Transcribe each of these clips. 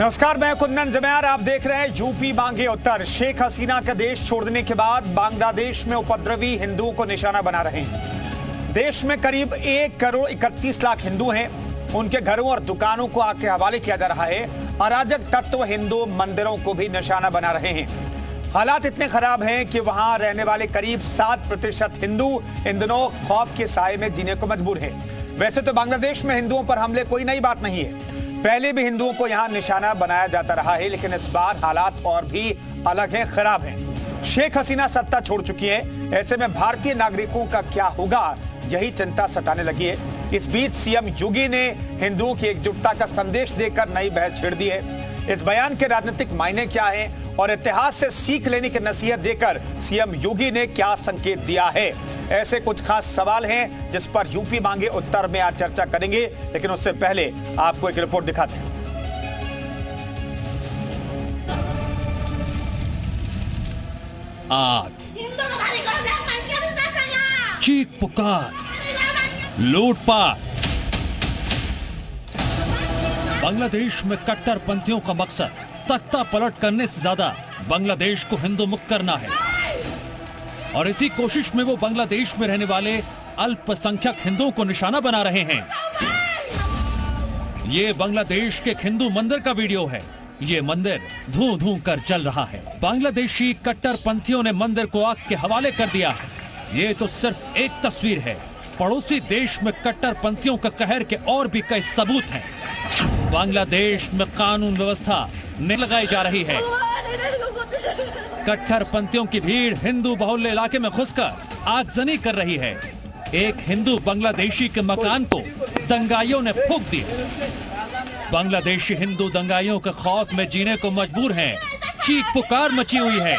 नमस्कार, मैं कुंदन जमैर। आप देख रहे हैं यूपी मांगे उत्तर। शेख हसीना का देश छोड़ने के बाद बांग्लादेश में उपद्रवी हिंदुओं को निशाना बना रहे हैं। देश में करीब 1 करोड़ 31 लाख हिंदू हैं। उनके घरों और दुकानों को आग के हवाले किया जा रहा है। अराजक तत्व हिंदू मंदिरों को भी निशाना बना रहे हैं। हालात इतने खराब हैं कि वहां रहने वाले करीब 7% हिंदू इन दिनों खौफ के साए में जीने को मजबूर है। वैसे तो बांग्लादेश में हिंदुओं पर हमले कोई नई बात नहीं है। पहले भी हिंदुओं को यहां निशाना बनाया जाता रहा है, लेकिन इस बार हालात और भी अलग हैं, खराब हैं। शेख हसीना सत्ता छोड़ चुकी है। ऐसे में भारतीय नागरिकों का क्या होगा, यही चिंता सताने लगी है। इस बीच सीएम योगी ने हिंदुओं की एकजुटता का संदेश देकर नई बहस छेड़ दी है। इस बयान के राजनीतिक मायने क्या हैं और इतिहास से सीख लेने की नसीहत देकर सीएम योगी ने क्या संकेत दिया है, ऐसे कुछ खास सवाल हैं जिस पर यूपी मांगे उत्तर में आज चर्चा करेंगे। लेकिन उससे पहले आपको एक रिपोर्ट दिखाते हैं। आज चीख पुकार, लूटपाट। बांग्लादेश में कट्टरपंथियों का मकसद तख्ता पलट करने से ज्यादा बांग्लादेश को हिंदू मुक्त करना है, और इसी कोशिश में वो बांग्लादेश में रहने वाले अल्पसंख्यक हिंदुओं को निशाना बना रहे हैं। ये बांग्लादेश के हिंदू मंदिर का वीडियो है। ये मंदिर धू धू कर जल रहा है। बांग्लादेशी कट्टरपंथियों ने मंदिर को आग के हवाले कर दिया है। ये तो सिर्फ एक तस्वीर है। पड़ोसी देश में कट्टरपंथियों का कहर के और भी कई सबूत हैं। बांग्लादेश में कानून व्यवस्था नहीं लगाई जा रही है। कट्टरपंथियों की भीड़ हिंदू बहुल्य इलाके में घुसकर आगजनी कर रही है। एक हिंदू बांग्लादेशी के मकान को दंगाइयों ने फूंक दिया। बांग्लादेशी हिंदू दंगाइयों के खौफ में जीने को मजबूर हैं। चीख पुकार मची हुई है।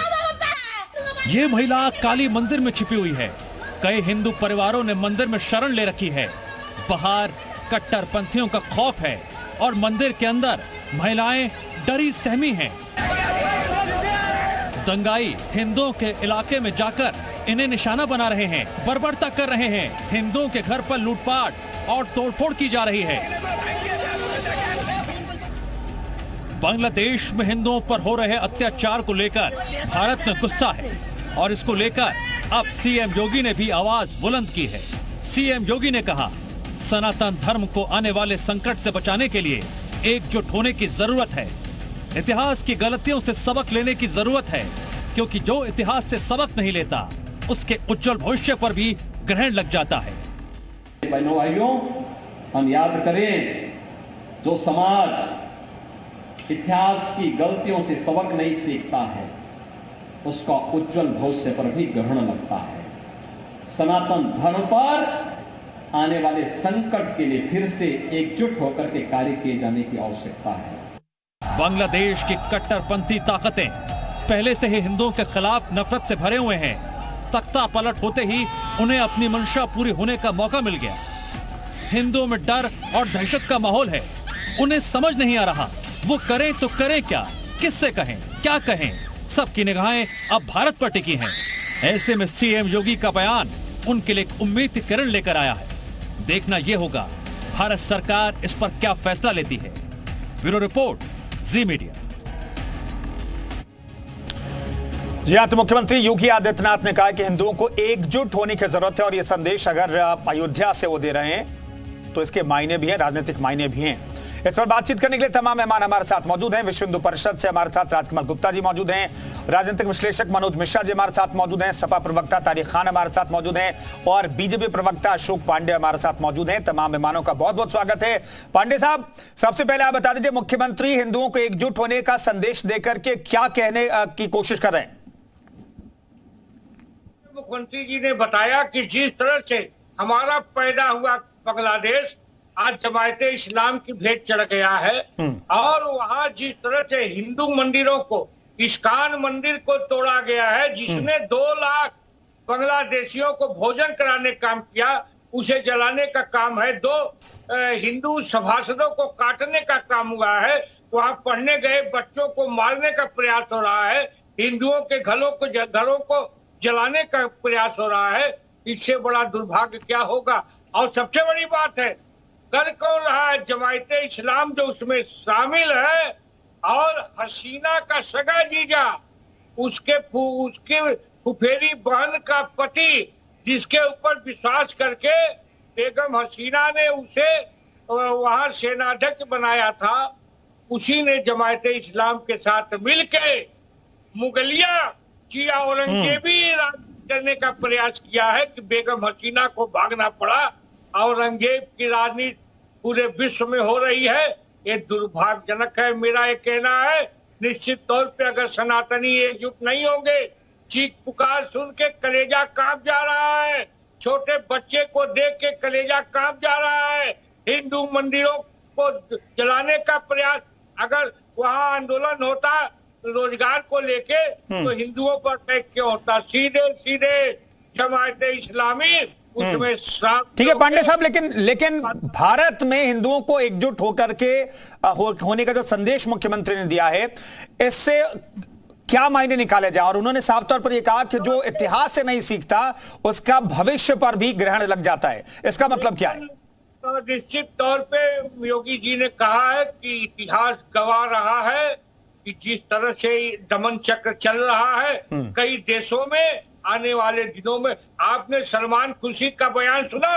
ये महिला काली मंदिर में छिपी हुई है। कई हिंदू परिवारों ने मंदिर में शरण ले रखी है। बाहर कट्टरपंथियों का खौफ है और मंदिर के अंदर महिलाएं डरी सहमी हैं। दंगाई हिंदुओं के इलाके में जाकर इन्हें निशाना बना रहे हैं, बर्बरता कर रहे हैं। हिंदुओं के घर पर लूटपाट और तोड़फोड़ की जा रही है। बांग्लादेश में हिंदुओं पर हो रहे अत्याचार को लेकर भारत में गुस्सा है, और इसको लेकर अब सीएम योगी ने भी आवाज बुलंद की है। सीएम योगी ने कहा, सनातन धर्म को आने वाले संकट से बचाने के लिए एकजुट होने की जरूरत है। इतिहास की गलतियों से सबक लेने की जरूरत है, क्योंकि जो इतिहास से सबक नहीं लेता उसके उज्जवल भविष्य पर भी ग्रहण लग जाता है। बहनों भाइयों, हम याद करें, जो समाज इतिहास की गलतियों से सबक नहीं सीखता है उसका उज्जवल भविष्य पर भी ग्रहण लगता है। सनातन धर्म पर आने वाले संकट के लिए फिर से एकजुट होकर के कार्य किए जाने की आवश्यकता है। बांग्लादेश की कट्टरपंथी ताकतें पहले से ही हिंदुओं के खिलाफ नफरत से भरे हुए हैं। तख्ता पलट होते ही उन्हें अपनी मंशा पूरी होने का मौका मिल गया। हिंदुओं में डर और दहशत का माहौल है। उन्हें समझ नहीं आ रहा वो करें तो करें क्या, किससे कहें, क्या कहें। सबकी निगाहें अब भारत पर टिकी हैं। ऐसे में सीएम योगी का बयान उनके लिए एक उम्मीद की किरण लेकर आया है। देखना यह होगा भारत सरकार इस पर क्या फैसला लेती है। ब्यूरो रिपोर्ट, जी मीडिया। जी हाँ, तो मुख्यमंत्री योगी आदित्यनाथ ने कहा कि हिंदुओं को एकजुट होने की जरूरत है, और यह संदेश अगर अयोध्या से वो दे रहे हैं तो इसके मायने भी हैं, राजनीतिक मायने भी हैं। इस पर बातचीत करने के लिए तमाम मेहमान हमारे साथ मौजूद हैं। विश्व हिंदू परिषद से हमारे साथ राजकुमार गुप्ता जी मौजूद हैं, राजनीतिक विश्लेषक मनोज मिश्रा जी हमारे साथ मौजूद हैं, सपा प्रवक्ता तारिक खान हमारे साथ मौजूद हैं, और बीजेपी प्रवक्ता अशोक पांडे हमारे साथ मौजूद हैं। तमाम मेहमानों का बहुत बहुत स्वागत है। पांडे साहब, सबसे पहले आप बता दीजिए, मुख्यमंत्री हिंदुओं को एकजुट होने का संदेश देकर के क्या कहने की कोशिश कर रहे हैं? मुख्यमंत्री जी ने बताया कि जिस तरह से हमारा पैदा हुआ बांग्लादेश आज जमायते इस्लाम की भेंट चढ़ गया है, और वहां जिस तरह से हिंदू मंदिरों को, इस्कान मंदिर को तोड़ा गया है, जिसने 2 लाख बांग्लादेशियों को भोजन कराने का काम किया, उसे जलाने का काम है। 2 हिंदू सभासदों को काटने का काम हुआ है। वहां पढ़ने गए बच्चों को मारने का प्रयास हो रहा है। हिंदुओं के घरों को जलाने का प्रयास हो रहा है। इससे बड़ा दुर्भाग्य क्या होगा। और सबसे बड़ी बात है, कर कौन रहा है? जमायते इस्लाम जो उसमें शामिल है, और हसीना का सगा जीजा, उसके फुफेरी बहन का पति, जिसके ऊपर विश्वास करके बेगम हसीना ने उसे वहां सेनाध्यक्ष बनाया था, उसी ने जमायते इस्लाम के साथ मिलकर मुगलिया किया, औरंगजेबी करने का प्रयास किया है कि बेगम हसीना को भागना पड़ा। औरंगजेब की राजनीति पूरे विश्व में हो रही है, ये दुर्भाग्यजनक है। मेरा ये कहना है, निश्चित तौर पे अगर सनातनी एकजुट नहीं होंगे, चीख पुकार सुन के कलेजा कांप जा रहा है, छोटे बच्चे को देख के कलेजा कांप जा रहा है। हिंदू मंदिरों को जलाने का प्रयास, अगर वहां आंदोलन होता रोजगार को लेके तो हिंदुओं पर अटैक क्यों होता? सीधे सीधे जमायते इस्लामी उसमें ठीक है पांडे साहब, लेकिन भारत में हिंदुओं को एकजुट होकर के होने का जो संदेश मुख्यमंत्री ने दिया है, इससे क्या मायने निकाले जाए? और उन्होंने साफ तौर पर यह कहा कि जो इतिहास से नहीं सीखता उसका भविष्य पर भी ग्रहण लग जाता है। इसका मतलब क्या है? निश्चित तौर पे योगी जी ने कहा है कि इतिहास गवाह रहा है कि जिस तरह से दमन चक्र चल रहा है कई देशों में, आने वाले दिनों में आपने सलमान खुर्शीद का बयान सुना?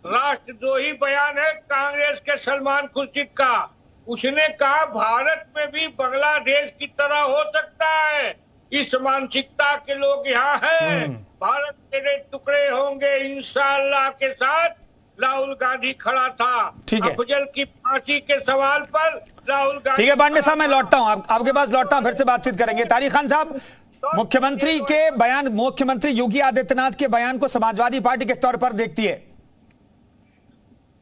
राष्ट्रद्रोही बयान है कांग्रेस के सलमान खुर्शीद का। उसने कहा भारत में भी बांग्लादेश की तरह हो सकता है, इस मानसिकता के लोग यहाँ हैं। भारत के टुकड़े होंगे इंशाअल्लाह के साथ। राहुल गांधी खड़ा था अफजल की फांसी के सवाल पर। राहुल गांधी, ठीक है पांडे साहब, मैं लौटता हूँ आपके पास, लौटता हूँ, फिर से बातचीत करेंगे। तारिक खान साहब, मुख्यमंत्री के बयान, मुख्यमंत्री योगी आदित्यनाथ के बयान को समाजवादी पार्टी किस तौर पर देखती है?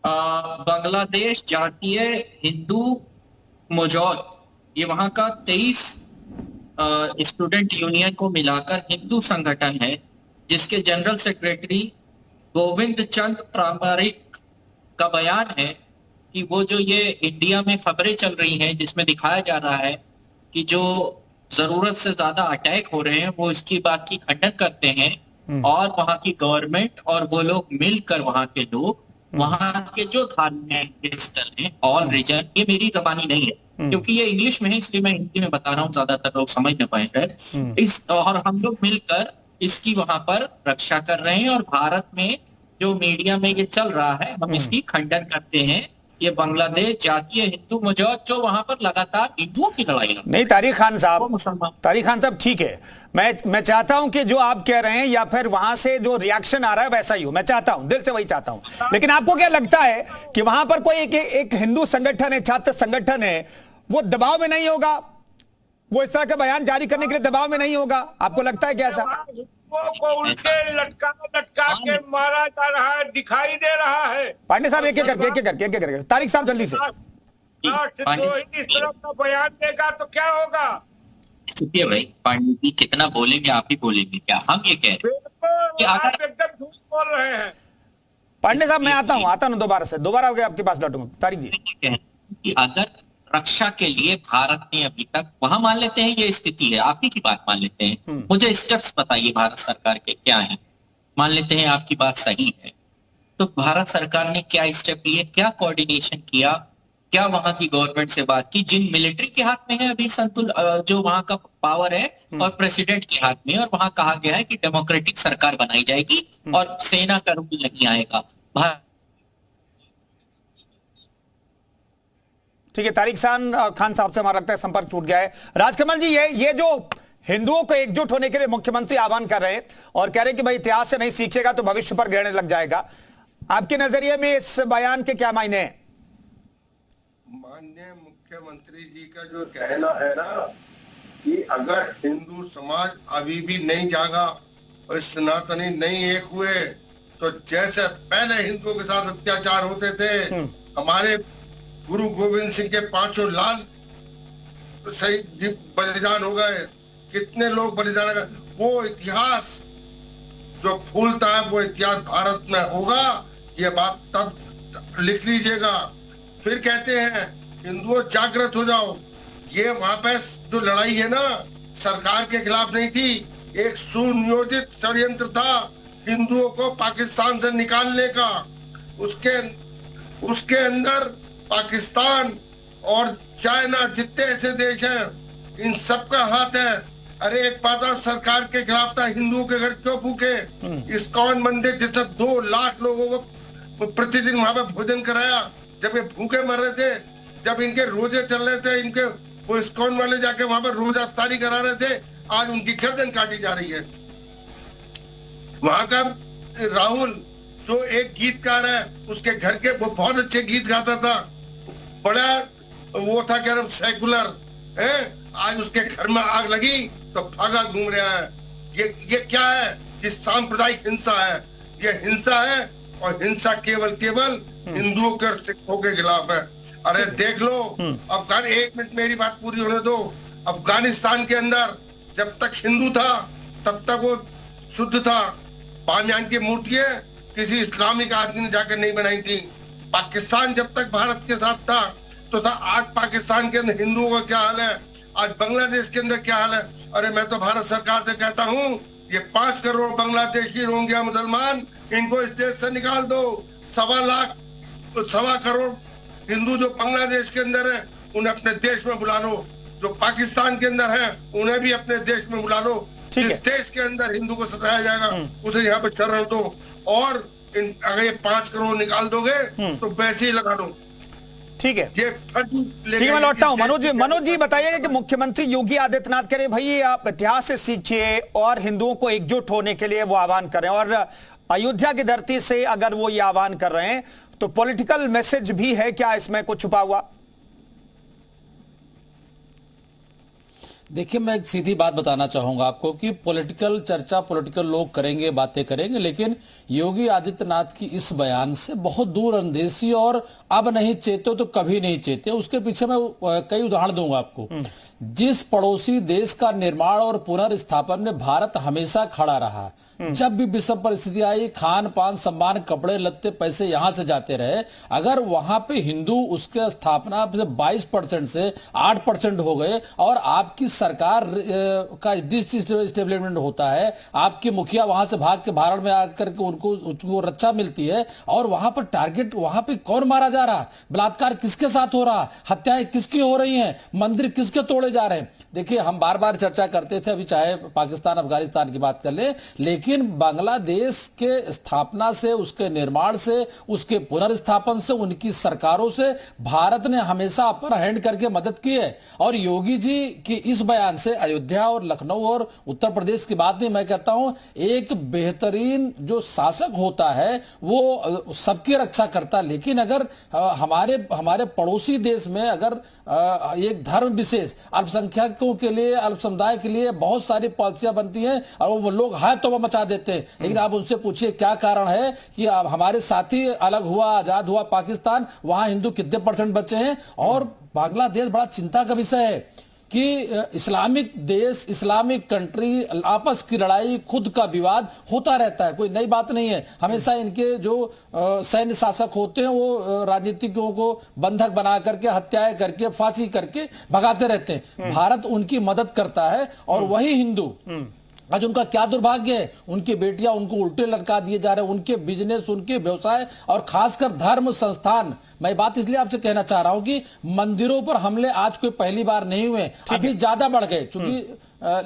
बांग्लादेश जातीय हिंदू मौजूद, ये वहां का 23 स्टूडेंट यूनियन को मिलाकर हिंदू संगठन है, जिसके जनरल सेक्रेटरी गोविंद चंद प्रामाणिक का बयान है कि वो जो ये इंडिया में खबरें चल रही हैं जिसमें दिखाया जा रहा है कि जो जरूरत से ज्यादा अटैक हो रहे हैं, वो इसकी बात की खंडन करते हैं। और वहां की गवर्नमेंट और वो लोग मिलकर, वहां के लोग, वहां के जो धार्मिक स्थल हैं, ऑल रीजन, ये मेरी जबानी नहीं है क्योंकि ये इंग्लिश में है, इसलिए मैं हिंदी में बता रहा हूँ, ज्यादातर लोग समझ न पाए शायद। और हम लोग मिलकर इसकी वहां पर रक्षा कर रहे हैं। और भारत में जो मीडिया में ये चल रहा है, हम इसकी खंडन करते हैं। ये बांग्लादेश जातीय हिंदू मौजूद जो वहां पर लगातार हिंदुओं की लड़ाई लड़, नहीं तारिक खान साहब, ठीक है, मैं चाहता हूं कि जो आप कह रहे हैं या फिर वहां से जो रिएक्शन आ रहा है वैसा ही हो, मैं चाहता हूं, दिल से वही चाहता हूं। लेकिन आपको क्या लगता है कि वहां पर कोई एक हिंदू संगठन है, छात्र संगठन है, वो दबाव में नहीं होगा? वो इस तरह का बयान जारी करने के लिए दबाव में नहीं होगा? आपको लगता है कैसा? को उल्टे लटका के मारा जा रहा है, दिखाई दे रहा है। पांडे साहब, एक करके तारिक साहब जल्दी से। इस तरह का बयान देगा तो क्या होगा? सुनिए भाई, पांडे जी कितना बोलेंगे, आप ही बोलेंगे क्या? हम ये कह रहे हैं कि अगर एकदम झूठ बोल रहे हैं। पांडे साहब, मैं आता हूँ दोबारा हो गया आपके पास लौटूंगा। तारिक जी, कि अगर रक्षा के लिए भारत ने अभी तक, वहां मान लेते हैं ये स्थिति है, आप ही की बात मान लेते हैं, मुझे स्टेप्स बताइए भारत सरकार के क्या हैं। मान लेते हैं आपकी बात सही है, तो भारत सरकार ने क्या स्टेप लिए, क्या कोऑर्डिनेशन किया, क्या वहां की गवर्नमेंट से बात की? जिन मिलिट्री के हाथ में है अभी जो वहां का पावर है और प्रेसिडेंट के हाथ में, और वहां कहा गया है कि डेमोक्रेटिक सरकार बनाई जाएगी और सेना का रूल नहीं आएगा। ठीक है, तारिक खान साहब से हमारा लगता है संपर्क टूट गया है। राजकमल जी, ये जो हिंदुओं को एकजुट होने के लिए मुख्यमंत्री आह्वान कर रहे हैं और कह रहे हैं कि भाई इतिहास से नहीं सीखेगा तो भविष्य पर ग्रहण लग जाएगा, आपके नजरिए में इस बयान के क्या मायने हैं? माननीय मुख्यमंत्री जी का जो कहना है ना कि अगर हिंदू समाज अभी भी नहीं जागा और सनातनी नहीं एक हुए, तो जैसे पहले हिंदुओं के साथ अत्याचार होते थे, हमारे गुरु गोविंद सिंह के 5 लाल शहीद बलिदान हो गए, कितने लोग बलिदान हो गए, वो इतिहास जो फूलता है वो इतिहास भारत में होगा। ये बात तब लिख लीजिएगा। फिर कहते हैं हिंदुओं जागृत हो जाओ, ये वहां पे जो लड़ाई है ना सरकार के खिलाफ नहीं थी, एक सुनियोजित षड्यंत्र था हिंदुओं को पाकिस्तान से निकालने का। उसके अंदर पाकिस्तान और चाइना, जितने ऐसे देश हैं, इन सबका हाथ है। अरे एक बात और, सरकार के खिलाफ था, हिंदुओं के घर क्यों फूके? इस्कॉन मंदिर जैसे 2 लाख लोगों को प्रतिदिन वहां पे भोजन कराया, जब ये भूखे मर रहे थे, जब इनके रोजे चल रहे थे, इनके वो इस्कॉन वाले जाके वहां पर रोजा अफ्तारी करा रहे थे, आज उनकी गर्दन काटी जा रही है। वहां का राहुल जो एक गीतकार है, उसके घर के, वो बहुत अच्छे गीत गाता था, बड़ा वो था क्या नाम, सेकुलर है, आज उसके घर में आग लगी तो भागा घूम रहा है। ये क्या है? ये सांप्रदायिक हिंसा है, ये हिंसा है, और हिंसा केवल हिंदुओं के और सिखों के खिलाफ है। अरे देख लो, अफगान, 1 मिनट मेरी बात पूरी होने दो। अफगानिस्तान के अंदर जब तक हिंदू था तब तक वो शुद्ध था। बामियान की मूर्तियां किसी इस्लामिक आदमी ने जाकर नहीं बनाई थी। पाकिस्तान जब तक भारत के साथ था तो था। आज पाकिस्तान के अंदर हिंदुओं का क्या हाल है, आज बांग्लादेश के अंदर क्या हाल है। अरे मैं तो भारत सरकार से कहता हूँ, ये 5 करोड़ बांग्लादेशी रोहिंग्या मुसलमान, इनको इस देश से निकाल दो। 1.25 करोड़ हिंदू जो बांग्लादेश के अंदर है, उन्हें अपने देश में बुला लो। जो पाकिस्तान के अंदर है, उन्हें भी अपने देश में बुला लो। जिस देश के अंदर हिंदू को सताया जाएगा, उसे यहाँ पे शरण दो। और अगर ये 5 करोड़ निकाल दोगे तो वैसे ही लगा दो। ठीक है, ये ठीक है, मैं लौटता हूं। मनोज जी बताइएगा कि मुख्यमंत्री योगी आदित्यनाथ कह रहे भाई आप इतिहास से सीखिए और हिंदुओं को एकजुट होने के लिए वो आह्वान करें, और अयोध्या की धरती से अगर वो ये आह्वान कर रहे हैं तो पॉलिटिकल मैसेज भी है क्या इसमें कुछ छुपा हुआ? देखिए, मैं एक सीधी बात बताना चाहूंगा आपको कि पॉलिटिकल चर्चा पॉलिटिकल लोग करेंगे, बातें करेंगे, लेकिन योगी आदित्यनाथ की इस बयान से बहुत दूर अंदेशी, और अब नहीं चेते तो कभी नहीं चेते। उसके पीछे मैं कई उदाहरण दूंगा आपको। जिस पड़ोसी देश का निर्माण और पुनर्स्थापन में भारत हमेशा खड़ा रहा, जब भी विषम परिस्थिति आई, खान पान सम्मान, कपड़े लत्ते, पैसे यहां से जाते रहे। अगर वहां पे हिंदू उसके स्थापना से 22% से 8% हो गए, और आपकी सरकार का डिस्टेब्लिशमेंट होता है, आपके मुखिया वहां से भाग के भारत में आकर के उनको रक्षा मिलती है, और वहां पर टारगेट, वहां पे कौन मारा जा रहा, बलात्कार किसके साथ हो रहा, हत्याएं किसकी हो रही हैं, मंदिर किसके तोड़े जा रहे हैं। देखिए, हम बार बार चर्चा करते थे, अभी चाहे पाकिस्तान अफगानिस्तान की बात कर ले, लेकिन बांग्लादेश के स्थापना से, उसके निर्माण से, उसके पुनर्स्थापन से, उनकी सरकारों से भारत ने हमेशा अपर हैंड करके मदद की है। और योगी जी की इस बयान से अयोध्या और लखनऊ और उत्तर प्रदेश की बात नहीं, मैं कहता हूं एक बेहतरीन जो शासक होता है वो सबकी रक्षा करता, लेकिन अगर हमारे पड़ोसी देश में अगर एक धर्म विशेष अल्पसंख्यकों के लिए, अल्प समुदाय के लिए बहुत सारी पॉलिसियां बनती हैं और वो लोग हाय तौबा मचा देते हैं, लेकिन आप उनसे पूछिए क्या कारण है कि अब हमारे साथी अलग हुआ, आजाद हुआ पाकिस्तान, वहां हिंदू कितने % बचे हैं। और बांग्लादेश बड़ा चिंता का विषय है कि इस्लामिक देश, इस्लामिक कंट्री, आपस की लड़ाई, खुद का विवाद होता रहता है, कोई नई बात नहीं है। हमेशा इनके जो सैन्य शासक होते हैं वो राजनीतिकों को बंधक बना करके, हत्याएं करके, फांसी करके भगाते रहते हैं। भारत उनकी मदद करता है, और वही हिंदू आज उनका क्या दुर्भाग्य है, उनकी बेटियां उनको उल्टे लटका दिए जा रहे हैं, उनके बिजनेस, उनके व्यवसाय, और खासकर धर्म संस्थान। मैं बात इसलिए आपसे कहना चाह रहा हूं कि मंदिरों पर हमले आज कोई पहली बार नहीं हुए, अभी ज्यादा बढ़ गए, क्योंकि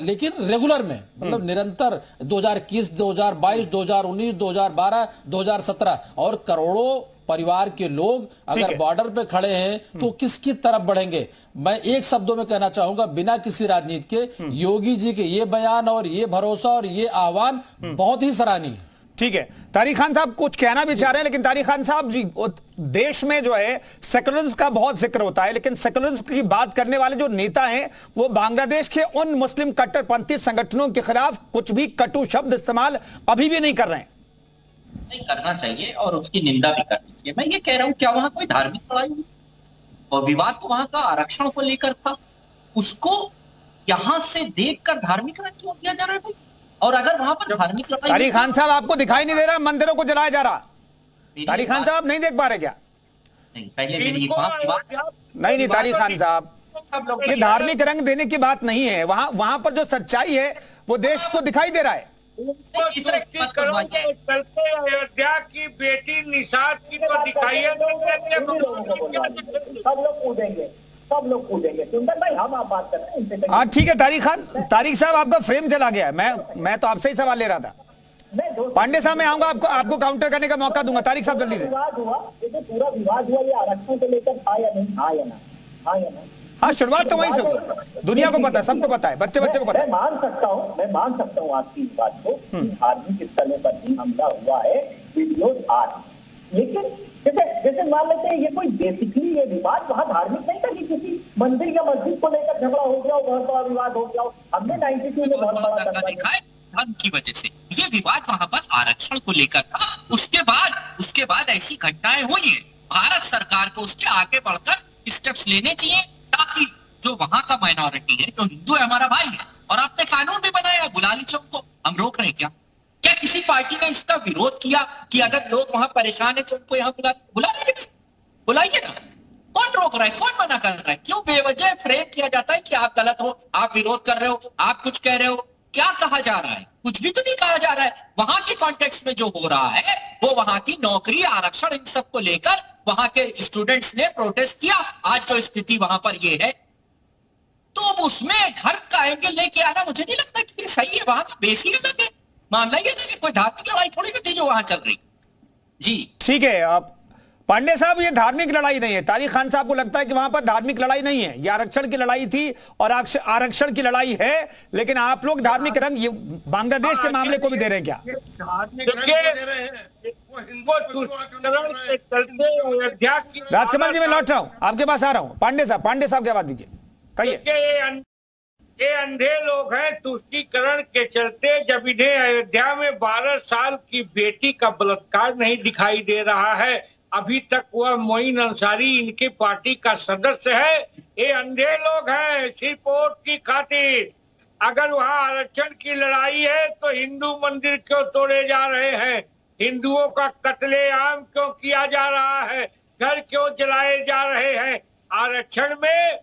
लेकिन रेगुलर में, मतलब निरंतर 2021, 2022, 2019, 2012, 2017, और करोड़ों परिवार के लोग अगर बॉर्डर पे खड़े हैं तो किसकी तरफ बढ़ेंगे। मैं एक शब्दों में कहना चाहूंगा, बिना किसी राजनीति के, योगी जी के ये बयान और ये भरोसा और ये आह्वान बहुत ही सराहनीय है। ठीक है, तारिक खान साहब कुछ कहना भी चाह रहे हैं, लेकिन तारिक खान साहब जी, देश में जो है सेकुलरिज्म का बहुत जिक्र होता है, लेकिन सेकुलरिज्म की बात करने वाले जो नेता हैं वो बांग्लादेश के उन मुस्लिम कट्टरपंथी संगठनों के खिलाफ कुछ भी कटु शब्द इस्तेमाल अभी भी नहीं कर रहे हैं। नहीं करना चाहिए और उसकी निंदा भी करनी चाहिए। मैं ये कह रहा हूँ, क्या वहां कोई धार्मिक लड़ाई हुई? और विवाद तो वहां का आरक्षण को लेकर था, उसको यहां से देखकर धार्मिक रंग क्यों दिया जा रहा है भाई? और अगर वहां पर धार्मिक लड़ाई, तारिक खान साहब आपको दिखाई नहीं दे रहा मंदिरों को जलाया जा रहा? तारिक खान साहब नहीं देख पा रहे क्या? नहीं, पहले मेरी बात नहीं तारिक खान साहब, ये धार्मिक रंग देने की बात नहीं है। वहां पर जो सच्चाई है वो देश को दिखाई दे रहा है। चलते अयोध्या की बेटी निषाद की तो दिखाइए, सब लोग पूछेंगे। सब लोग कूदेंगे। सुंदर भाई हम आप बात कर रहे हैं इनसे। हाँ ठीक है तारिक साहब आपका फ्रेम चला गया है। मैं तो आपसे ही सवाल ले रहा था। पांडे साहब मैं आऊंगा, आपको काउंटर करने का मौका दूंगा। तारिक साहब जल्दी से। विवाद हुआ, जैसे पूरा विवाद हुआ, ये आरक्षण को लेकर था या नहीं, हाँ या ना, हाँ या ना? हाँ शुरुआत तो वहीं से हुई। दुनिया को पता है, सबको पता है, बच्चे को पता है। मैं मान सकता हूँ आपकी इस बात को कि धार्मिक स्थलों पर भी हमला हुआ है, वीडियोज आ रही, लेकिन जैसे मान लेते हैं ये कोई बेसिकली ये विवाद वहाँ धार्मिक नहीं था कि किसी मंदिर या मस्जिद को लेकर झगड़ा हो गया हो, बहुत बड़ा विवाद हो गया हो। हमने 92 में बहुत बड़ा देखा है धर्म की वजह से ये विवाद वहां पर आरक्षण को लेकर था। उसके बाद ऐसी घटनाएं हुई है। भारत सरकार को उसके आगे बढ़कर स्टेप्स लेने चाहिए ताकि जो वहां का माइनॉरिटी है, जो हिंदू है, हमारा भाई है, और आपने कानून भी बनाया, बुला लीजिए उनको। हम रोक रहे हैं क्या किसी पार्टी ने इसका विरोध किया कि अगर लोग वहां परेशान है तो उनको यहाँ बुलाइए ना। कौन रोक रहा है, कौन मना कर रहा है? क्यों बेवजह फ्रेम किया जाता है कि आप गलत हो, आप विरोध कर रहे हो, आप कुछ कह रहे हो? क्या कहा जा रहा है? कुछ भी तो नहीं कहा जा रहा है। वहां के कॉन्टेक्स्ट में जो हो रहा है वो वहां की नौकरी, आरक्षण, इन सब को लेकर वहां के स्टूडेंट्स ने प्रोटेस्ट किया। आज जो स्थिति वहां पर ये है, तो अब उसमें धर्म का एंगल लेके आना मुझे नहीं लगता कि ये सही है। वहां का बेस ही अलग है, मामला ये ना कि कोई धार्मिक लड़ाई थोड़ी ना थी जो वहां चल रही। जी ठीक है। आप पांडे साहब ये धार्मिक लड़ाई नहीं है। तारिक खान साहब को लगता है कि वहां पर धार्मिक लड़ाई नहीं है, ये आरक्षण की लड़ाई थी और आरक्षण की लड़ाई है, लेकिन आप लोग धार्मिक रंग ये बांग्लादेश के मामले को भी दे रहे हैं क्या? राजकमल जी मैं लौट रहा हूं, आपके पास आ रहा हूं। पांडे साहब क्या बात दीजिए, कहिए। ये अंधे लोग हैं तुष्टीकरण के चलते। जब इन्हें अयोध्या में 12 साल की बेटी का बलात्कार नहीं दिखाई दे रहा है, अभी तक वह मोइन अंसारी इनकी पार्टी का सदस्य है। ये अंधे लोग हैं सिर्फ वोट की खातिर। अगर वहाँ आरक्षण की लड़ाई है तो हिंदू मंदिर क्यों तोड़े जा रहे हैं, हिंदुओं का कत्लेआम क्यों किया जा रहा है, घर क्यों जलाए जा रहे हैं? आरक्षण में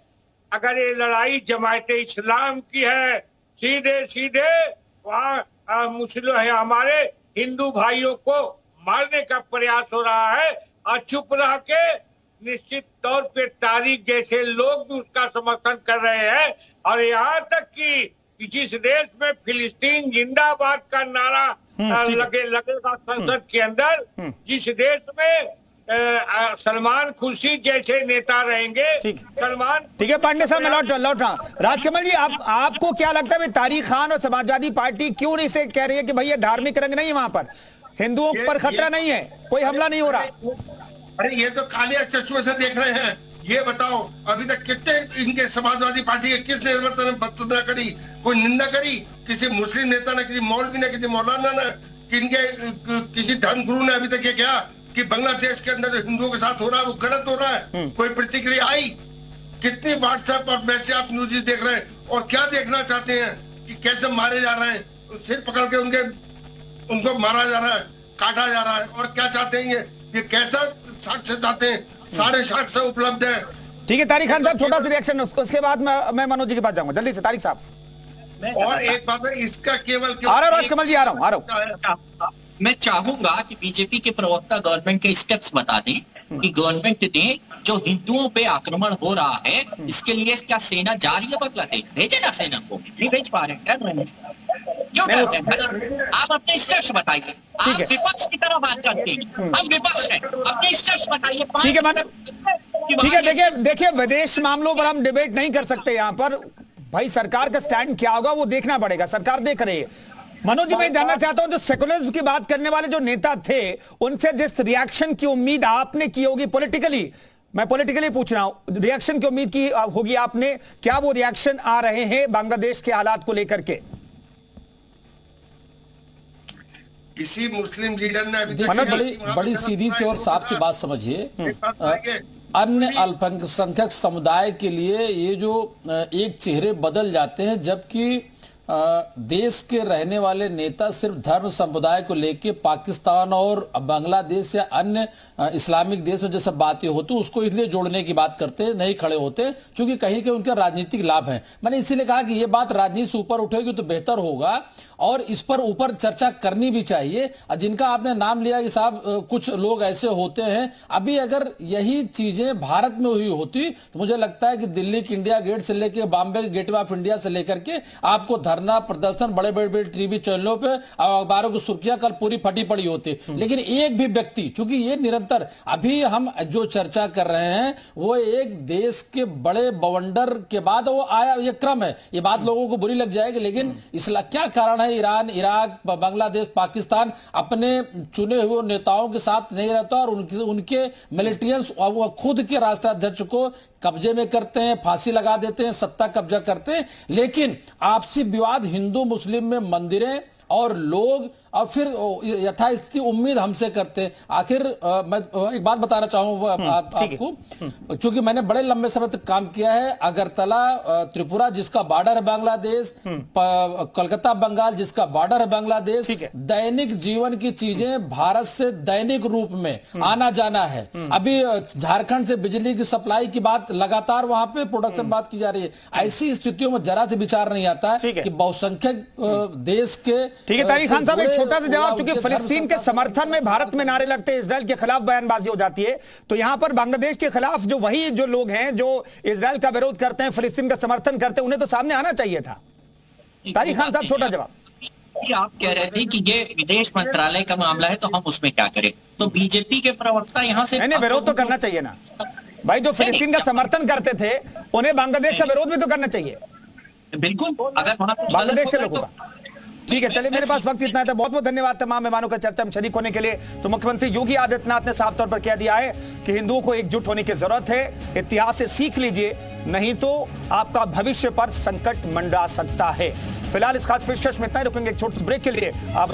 अगर ये लड़ाई जमायते इस्लाम की है, सीधे वहाँ मुस्लिम हमारे हिंदू भाइयों को मारने का प्रयास हो रहा है, और चुप रह के निश्चित तौर पे तारिक जैसे लोग भी उसका समर्थन कर रहे हैं। और यहाँ तक कि जिस देश में फिलिस्तीन जिंदाबाद का नारा लगेगा संसद के अंदर, जिस देश में सलमान खुर्शीद जैसे नेता रहेंगे, सलमान। ठीक है पांडे साहब मैं लौट रहा हूँ। राजकमल जी आपको क्या लगता है तारिक खान और समाजवादी पार्टी क्यों नहीं से कह रही है कि भैया धार्मिक रंग नहीं है, वहां पर हिंदुओं पर खतरा नहीं है, कोई हमला नहीं हो रहा? अरे ये तो काले चश्मे से देख रहे हैं। ये बताओ अभी तक कितने इनके समाजवादी पार्टी के किस नेता ने वंदना करी, कोई निंदा करी? किसी मुस्लिम नेता ने, किसी मौलवी ने, किसी मौलाना ने, इनके किसी धर्मगुरु ने अभी तक ये क्या कि बांग्लादेश के अंदर जो हिंदुओं के साथ हो रहा है वो गलत हो रहा है? कोई प्रतिक्रिया आई? कितनी व्हाट्सएप और वैसे आप न्यूज देख रहे हैं, और क्या देखना चाहते हैं कि कैसे मारे जा रहे हैं, सिर पकड़ के उनको मारा जा रहा है, काटा जा रहा है, और क्या चाहते हैं ये कैसा साक्ष्य चाहते हैं? सारे साक्ष्य उपलब्ध है। ठीक है तारिक खान साहब छोटा सा रिएक्शन, उसके बाद मैं मनोज जी के पास जाऊंगा। जल्दी से तारिक साहब। और एक बात है, इसका केवल आ रहा राजकमल जी, आ रहा हूँ। मैं चाहूंगा कि बीजेपी के प्रवक्ता गवर्नमेंट के स्टेप्स बता दें कि गवर्नमेंट ने जो हिंदुओं पे आक्रमण हो रहा है इसके लिए क्या सेना जा रही है बांग्लादेश? भेजे ना सेना को, नहीं भेज पा रहे हैं, क्यों कर रहे हैं? आप अपने स्टेप्स बताइए। आप विपक्ष की तरह बात करते हैं, हम विपक्ष हैं, अपने स्टेप्स बताइए। ठीक है देखिए विदेश मामलों पर हम डिबेट नहीं कर सकते यहाँ पर। भाई सरकार का स्टैंड क्या होगा वो देखना पड़ेगा, सरकार देख रही है। मनोज जी मैं जानना चाहता हूं जो सेकुलरिज्म की बात करने वाले जो नेता थे उनसे जिस रिएक्शन की उम्मीद आपने की होगी पॉलिटिकली, मैं पॉलिटिकली पूछ रहा हूं, रिएक्शन की उम्मीद की होगी आपने, क्या वो रिएक्शन आ रहे हैं बांग्लादेश के हालात को लेकर के? किसी मुस्लिम लीडर ने अभी बड़ी सीधी सी और साफ सी बात समझिए। अन्य अल्पसंख्यक समुदाय के लिए ये जो एक चेहरे बदल जाते हैं, जबकि देश के रहने वाले नेता सिर्फ धर्म समुदाय को लेके पाकिस्तान और बांग्लादेश या अन्य इस्लामिक देश में जैसे बातें होती उसको इसलिए जोड़ने की बात करते नहीं खड़े होते क्योंकि कहीं के उनका राजनीतिक लाभ है। मैंने इसीलिए कहा कि ये बात राजनीति से ऊपर उठेगी तो बेहतर होगा और इस पर ऊपर चर्चा करनी भी चाहिए। जिनका आपने नाम लिया कि साहब कुछ लोग ऐसे होते हैं, अभी अगर यही चीजें भारत में हुई होती तो मुझे लगता है कि दिल्ली के इंडिया गेट से लेकर बॉम्बे के गेटवे ऑफ इंडिया से लेकर के आपको धरना प्रदर्शन बड़े बड़े टीवी चैनलों पे अखबारों की सुर्खियां कल पूरी फटी पड़ी होती। लेकिन एक भी व्यक्ति, चूंकि ये निरंतर अभी हम जो चर्चा कर रहे हैं वो एक देश के बड़े बवंडर के बाद वो आया, ये क्रम है। ये बात लोगों को बुरी लग जाएगी लेकिन इसला क्या कारण है ईरान, इराक, बांग्लादेश, पाकिस्तान अपने चुने हुए नेताओं के साथ नहीं रहता और उनके मिलिटेंट्स वो खुद के राष्ट्राध्यक्ष को कब्जे में करते हैं, फांसी लगा देते हैं, सत्ता कब्जा करते हैं। लेकिन आपसी विवाद हिंदू मुस्लिम में मंदिरें और लोग और फिर यथास्थिति उम्मीद हमसे करते हैं। आखिर मैं एक बात बताना चाहूंगा आपको, क्योंकि मैंने बड़े लंबे समय तक काम किया है। अगरतला त्रिपुरा जिसका बॉर्डर है बांग्लादेश, कोलकाता बंगाल जिसका बॉर्डर है बांग्लादेश, दैनिक जीवन की चीजें भारत से दैनिक रूप में आना जाना है। अभी झारखंड से बिजली की सप्लाई की बात लगातार वहां पे प्रोडक्शन बात की जा रही है। ऐसी स्थितियों में जरा से विचार नहीं आता है कि बहुसंख्यक देश के। ठीक है तारिक खान साहब, एक छोटा सा जवाब, चूंकि फिलिस्तीन के समर्थन में भारत में नारे लगते हैं, इजराइल के खिलाफ बयानबाजी हो जाती है, तो यहां पर बांग्लादेश के खिलाफ जो वही जो लोग हैं जो इजराइल का विरोध करते हैं, फिलिस्तीन का समर्थन करते हैं, उन्हें तो सामने आना चाहिए था। तारिक खान साहब, छोटा जवाब। आप कह रहे थे कि ये विदेश मंत्रालय का मामला है तो हम उसमें क्या करें, तो बीजेपी के प्रवक्ता यहाँ से विरोध तो करना चाहिए ना भाई, जो फिलिस्तीन का समर्थन करते थे उन्हें बांग्लादेश का विरोध भी तो करना चाहिए। बिल्कुल, अगर वहां बांग्लादेश के लोगों का। ठीक है, चलिए मेरे पास वक्त इतना था। बहुत बहुत धन्यवाद तमाम मेहमानों का चर्चा में शरीक होने के लिए। तो मुख्यमंत्री योगी आदित्यनाथ ने साफ तौर पर कह दिया है कि हिंदुओं को एकजुट होने की जरूरत है, इतिहास से सीख लीजिए, नहीं तो आपका भविष्य पर संकट मंडरा सकता है। फिलहाल इस खास पेशकश में इतना ही, रुकेंगे एक छोटे ब्रेक के लिए। आप